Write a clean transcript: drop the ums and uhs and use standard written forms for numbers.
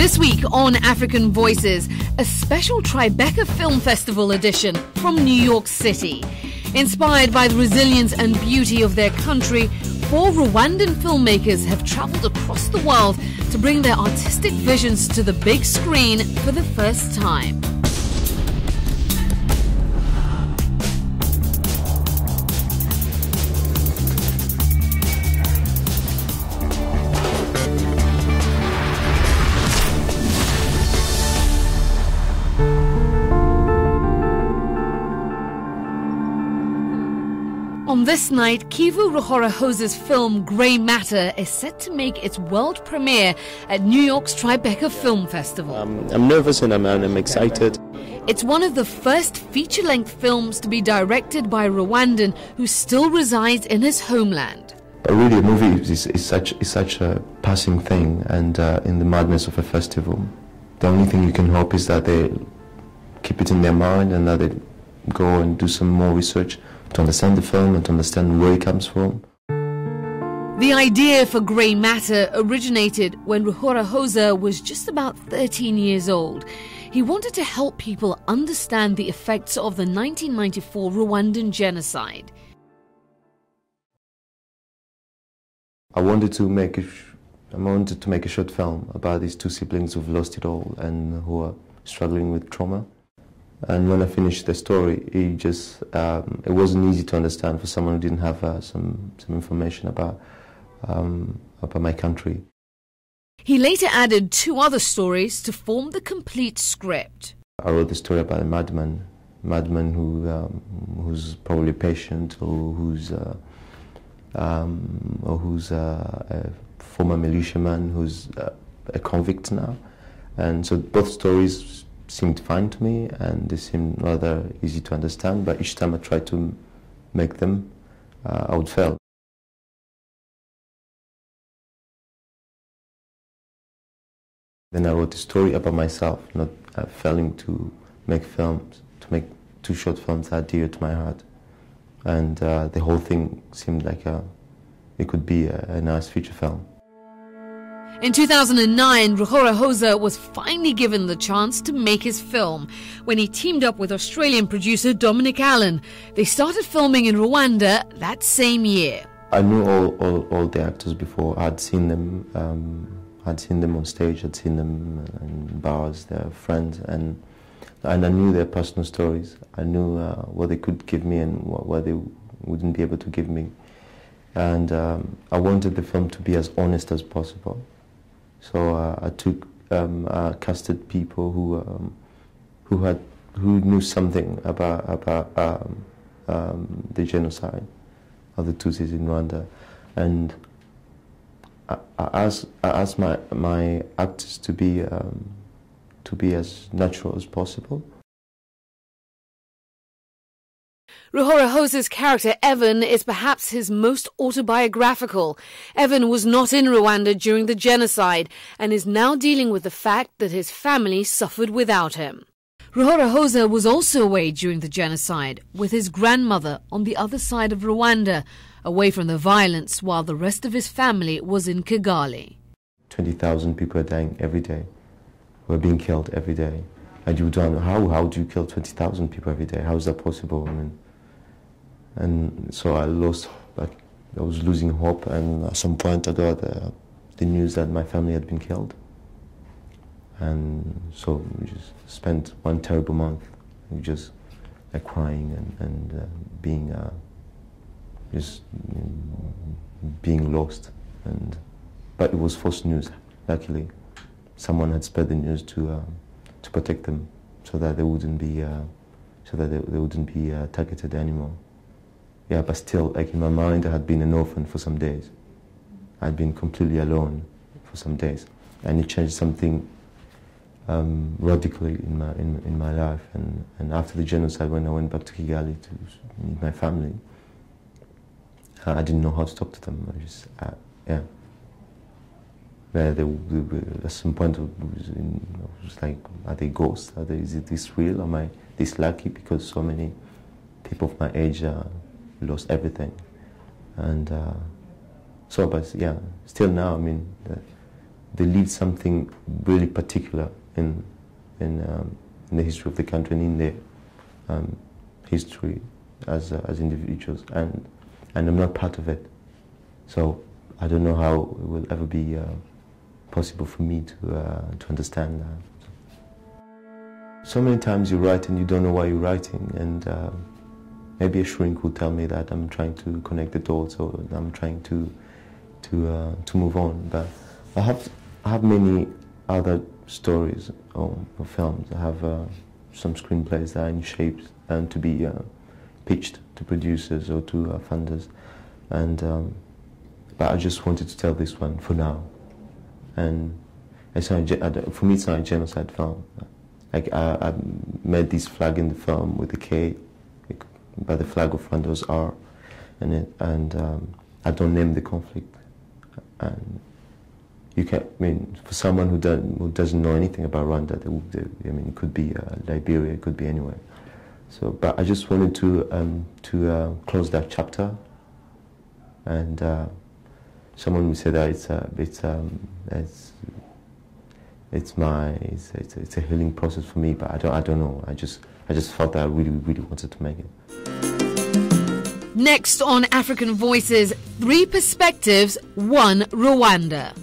This week on African Voices, a special Tribeca Film Festival edition from New York City. Inspired by the resilience and beauty of their country, 4 Rwandan filmmakers have traveled across the world to bring their artistic visions to the big screen for the first time. On this night, Kivu Ruhorahoza's film Grey Matter is set to make its world premiere at New York's Tribeca Film Festival. I'm nervous and I'm excited. It's one of the first feature-length films to be directed by a Rwandan who still resides in his homeland. But really, a movie is such a passing thing, and in the madness of a festival, the only thing you can hope is that they keep it in their mind and that they go and do some more research to understand the film and to understand where it comes from. The idea for Grey Matter originated when Ruhorahoza was just about 13 years old. He wanted to help people understand the effects of the 1994 Rwandan genocide. I wanted to make a short film about these 2 siblings who've lost it all and who are struggling with trauma. And when I finished the story, it wasn't easy to understand for someone who didn't have some information about my country. He later added 2 other stories to form the complete script. I wrote the story about a madman who's probably a patient or who's a former militiaman who's a convict now. And so both stories seemed fine to me, and they seemed rather easy to understand, but each time I tried to make them, I would fail. Then I wrote a story about myself, not failing to make films, to make 2 short films that are dear to my heart. And the whole thing seemed like it could be a nice feature film. In 2009, Ruhorahoza was finally given the chance to make his film when he teamed up with Australian producer Dominic Allen. They started filming in Rwanda that same year. I knew all the actors before. I'd seen them on stage, I'd seen them in bars, they're friends, and I knew their personal stories. I knew what they could give me and what they wouldn't be able to give me. And I wanted the film to be as honest as possible. So I casted people who knew something about the genocide of the Tutsis in Rwanda, and I asked my actors to be as natural as possible. Ruhorahoza's character Evan is perhaps his most autobiographical. Evan was not in Rwanda during the genocide and is now dealing with the fact that his family suffered without him. Ruhorahoza was also away during the genocide with his grandmother on the other side of Rwanda, away from the violence, while the rest of his family was in Kigali. 20,000 people are dying every day, were being killed every day. And you don't know how do you kill 20,000 people every day? How is that possible? I mean, and so I was losing hope, and at some point I got the news that my family had been killed. And so we just spent one terrible month just crying and being lost. But it was false news, luckily. Someone had spread the news to protect them so that they wouldn't be targeted anymore. Yeah, but still, in my mind, I had been an orphan for some days. I'd been completely alone for some days, and it changed something radically in my life. And after the genocide, when I went back to Kigali to meet my family, I didn't know how to talk to them. I just, at some point, I was like, are they ghosts? Is it this real? Am I this lucky? Because so many people of my age lost everything. And but yeah, still now, I mean, they leave something really particular in the history of the country and in their history as individuals, and I'm not part of it. So I don't know how it will ever be possible for me to understand that. So many times you write and you don't know why you're writing, and maybe a shrink will tell me that I'm trying to connect the dots, or I'm trying to move on. But I have many other stories or films. I have some screenplays that are in shape and to be pitched to producers or to funders, and but I just wanted to tell this one for now. And it's not for me, it's not a genocide film. Like I made this flag in the film with a K, but the flag of Rwanda was R, and I don't name the conflict. And you can, I mean, for someone who doesn't know anything about Rwanda, I mean, it could be Liberia, it could be anywhere. So, but I just wanted to close that chapter, and someone would say that it's a healing process for me, but I don't know. I just felt that I really wanted to make it. Next on African Voices, 3 perspectives, 1 Rwanda.